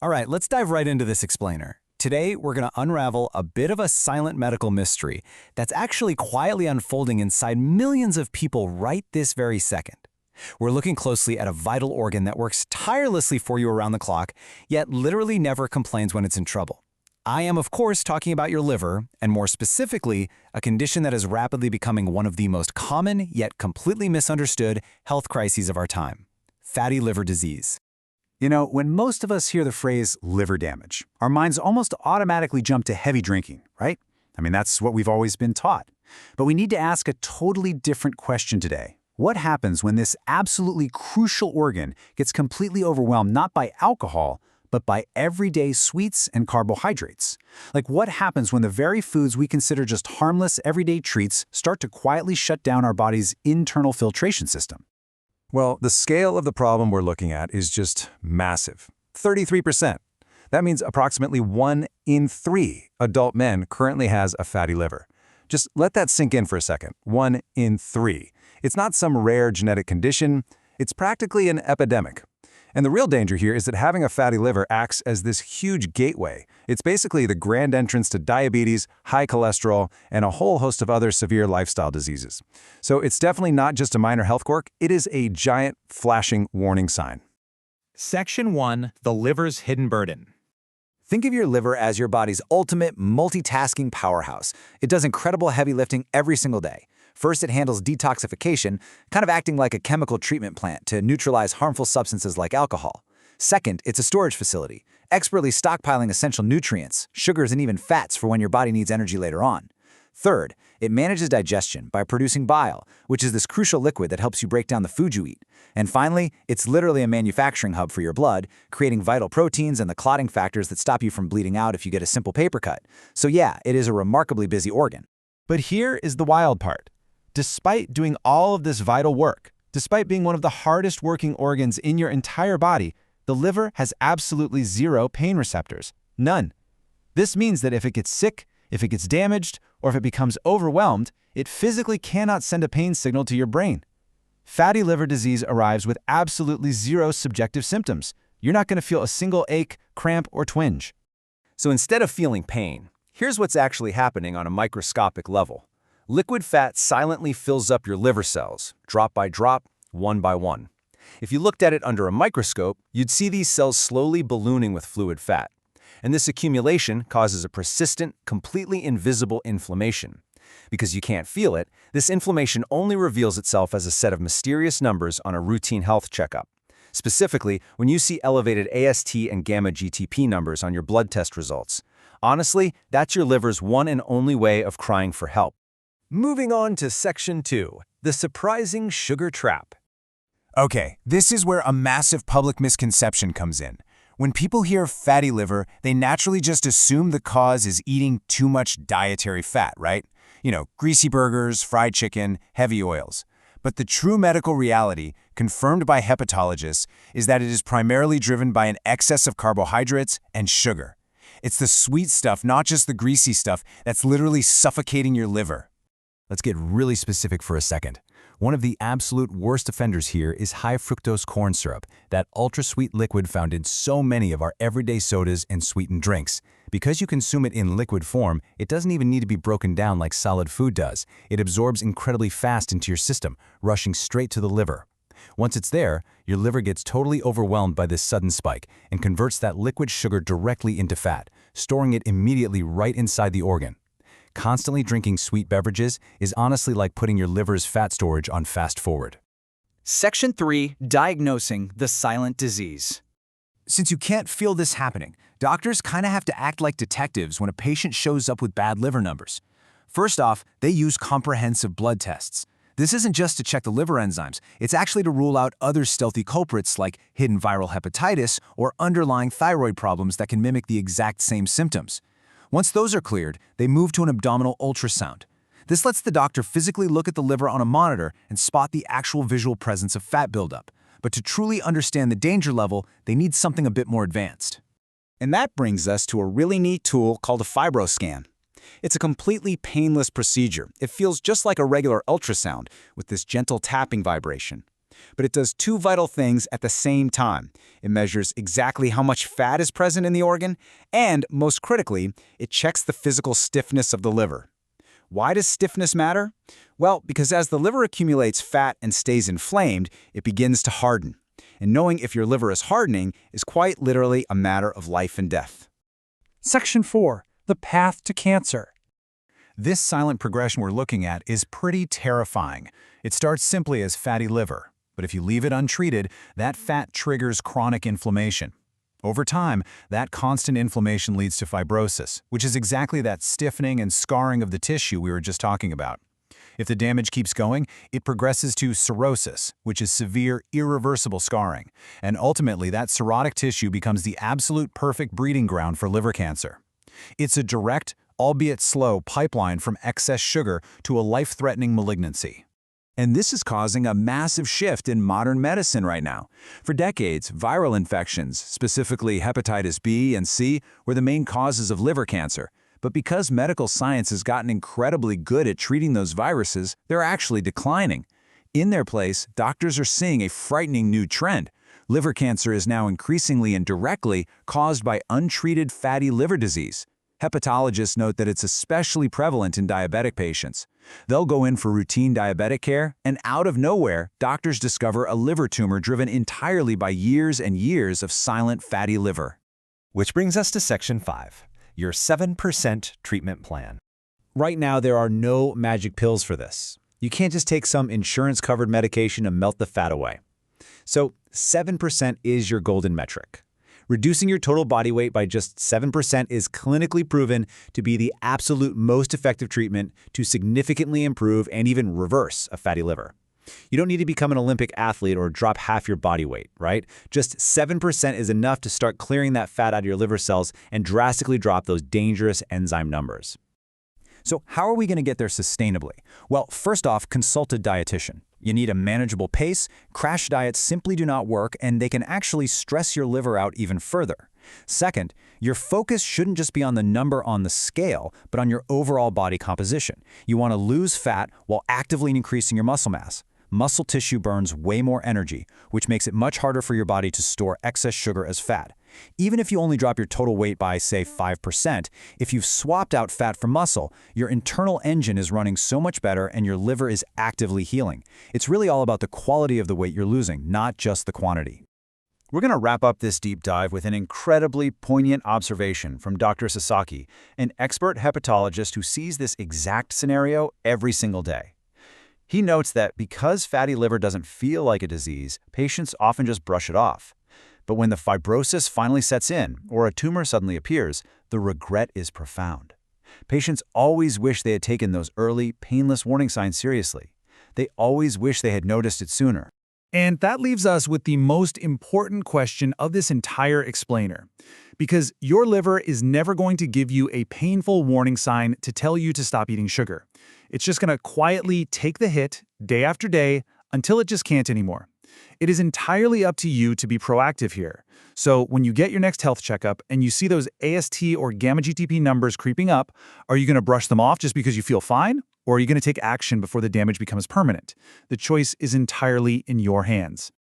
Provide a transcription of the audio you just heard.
All right, let's dive right into this explainer. Today, we're going to unravel a bit of a silent medical mystery that's actually quietly unfolding inside millions of people right this very second. We're looking closely at a vital organ that works tirelessly for you around the clock, yet literally never complains when it's in trouble. I am, of course, talking about your liver, and more specifically, a condition that is rapidly becoming one of the most common yet completely misunderstood health crises of our time: fatty liver disease. You know, when most of us hear the phrase liver damage, our minds almost automatically jump to heavy drinking, right? I mean, that's what we've always been taught. But we need to ask a totally different question today. What happens when this absolutely crucial organ gets completely overwhelmed not by alcohol, but by everyday sweets and carbohydrates? Like, what happens when the very foods we consider just harmless everyday treats start to quietly shut down our body's internal filtration system? Well, the scale of the problem we're looking at is just massive. 33%. That means approximately 1 in 3 adult men currently has a fatty liver. Just let that sink in for a second. 1 in 3. It's not some rare genetic condition. It's practically an epidemic. And the real danger here is that having a fatty liver acts as this huge gateway. It's basically the grand entrance to diabetes, high cholesterol, and a whole host of other severe lifestyle diseases. So it's definitely not just a minor health quirk, it is a giant, flashing warning sign. Section 1. The liver's hidden burden. Think of your liver as your body's ultimate multitasking powerhouse. It does incredible heavy lifting every single day. First, it handles detoxification, kind of acting like a chemical treatment plant to neutralize harmful substances like alcohol. Second, it's a storage facility, expertly stockpiling essential nutrients, sugars, and even fats for when your body needs energy later on. Third, it manages digestion by producing bile, which is this crucial liquid that helps you break down the food you eat. And finally, it's literally a manufacturing hub for your blood, creating vital proteins and the clotting factors that stop you from bleeding out if you get a simple paper cut. So yeah, it is a remarkably busy organ. But here is the wild part. Despite doing all of this vital work, despite being one of the hardest working organs in your entire body, the liver has absolutely zero pain receptors. None. This means that if it gets sick, if it gets damaged, or if it becomes overwhelmed, it physically cannot send a pain signal to your brain. Fatty liver disease arrives with absolutely zero subjective symptoms. You're not going to feel a single ache, cramp, or twinge. So instead of feeling pain, here's what's actually happening on a microscopic level. Liquid fat silently fills up your liver cells, drop by drop, one by one. If you looked at it under a microscope, you'd see these cells slowly ballooning with fluid fat. And this accumulation causes a persistent, completely invisible inflammation. Because you can't feel it, this inflammation only reveals itself as a set of mysterious numbers on a routine health checkup. Specifically, when you see elevated AST and gamma-GTP numbers on your blood test results. Honestly, that's your liver's one and only way of crying for help. Moving on to Section 2, the surprising sugar trap. Okay, this is where a massive public misconception comes in. When people hear fatty liver, they naturally just assume the cause is eating too much dietary fat, right? You know, greasy burgers, fried chicken, heavy oils. But the true medical reality, confirmed by hepatologists, is that it is primarily driven by an excess of carbohydrates and sugar. It's the sweet stuff, not just the greasy stuff, that's literally suffocating your liver. Let's get really specific for a second. One of the absolute worst offenders here is high fructose corn syrup, that ultra-sweet liquid found in so many of our everyday sodas and sweetened drinks. Because you consume it in liquid form, it doesn't even need to be broken down like solid food does. It absorbs incredibly fast into your system, rushing straight to the liver. Once it's there, your liver gets totally overwhelmed by this sudden spike and converts that liquid sugar directly into fat, storing it immediately right inside the organ. Constantly drinking sweet beverages is honestly like putting your liver's fat storage on fast forward. Section 3. Diagnosing the silent disease. Since you can't feel this happening, doctors kind of have to act like detectives when a patient shows up with bad liver numbers. First off, they use comprehensive blood tests. This isn't just to check the liver enzymes, it's actually to rule out other stealthy culprits like hidden viral hepatitis or underlying thyroid problems that can mimic the exact same symptoms. Once those are cleared, they move to an abdominal ultrasound. This lets the doctor physically look at the liver on a monitor and spot the actual visual presence of fat buildup. But to truly understand the danger level, they need something a bit more advanced. And that brings us to a really neat tool called a fibroscan. It's a completely painless procedure. It feels just like a regular ultrasound with this gentle tapping vibration. But it does two vital things at the same time. It measures exactly how much fat is present in the organ, and, most critically, it checks the physical stiffness of the liver. Why does stiffness matter? Well, because as the liver accumulates fat and stays inflamed, it begins to harden. And knowing if your liver is hardening is quite literally a matter of life and death. Section 4. The path to cancer. This silent progression we're looking at is pretty terrifying. It starts simply as fatty liver, but if you leave it untreated, that fat triggers chronic inflammation. Over time, that constant inflammation leads to fibrosis, which is exactly that stiffening and scarring of the tissue we were just talking about. If the damage keeps going, it progresses to cirrhosis, which is severe, irreversible scarring, and ultimately that cirrhotic tissue becomes the absolute perfect breeding ground for liver cancer. It's a direct, albeit slow, pipeline from excess sugar to a life-threatening malignancy. And this is causing a massive shift in modern medicine right now. For decades, viral infections, specifically hepatitis B and C, were the main causes of liver cancer. But because medical science has gotten incredibly good at treating those viruses, they're actually declining. In their place, doctors are seeing a frightening new trend. Liver cancer is now increasingly and directly caused by untreated fatty liver disease. Hepatologists note that it's especially prevalent in diabetic patients. They'll go in for routine diabetic care, and out of nowhere, doctors discover a liver tumor driven entirely by years and years of silent fatty liver. Which brings us to Section 5, your 7% treatment plan. Right now, there are no magic pills for this. You can't just take some insurance-covered medication and melt the fat away. So 7% is your golden metric. Reducing your total body weight by just 7% is clinically proven to be the absolute most effective treatment to significantly improve and even reverse a fatty liver. You don't need to become an Olympic athlete or drop half your body weight, right? Just 7% is enough to start clearing that fat out of your liver cells and drastically drop those dangerous enzyme numbers. So how are we going to get there sustainably? Well, first off, consult a dietitian. You need a manageable pace. Crash diets simply do not work, and they can actually stress your liver out even further. Second, your focus shouldn't just be on the number on the scale, but on your overall body composition. You want to lose fat while actively increasing your muscle mass. Muscle tissue burns way more energy, which makes it much harder for your body to store excess sugar as fat. Even if you only drop your total weight by, say, 5%, if you've swapped out fat for muscle, your internal engine is running so much better and your liver is actively healing. It's really all about the quality of the weight you're losing, not just the quantity. We're going to wrap up this deep dive with an incredibly poignant observation from Dr. Sasaki, an expert hepatologist who sees this exact scenario every single day. He notes that because fatty liver doesn't feel like a disease, patients often just brush it off. But when the fibrosis finally sets in, or a tumor suddenly appears, the regret is profound. Patients always wish they had taken those early, painless warning signs seriously. They always wish they had noticed it sooner. And that leaves us with the most important question of this entire explainer. Because your liver is never going to give you a painful warning sign to tell you to stop eating sugar. It's just going to quietly take the hit day after day until it just can't anymore. It is entirely up to you to be proactive here. So when you get your next health checkup and you see those AST or gamma-GTP numbers creeping up, are you going to brush them off just because you feel fine? Or are you going to take action before the damage becomes permanent? The choice is entirely in your hands.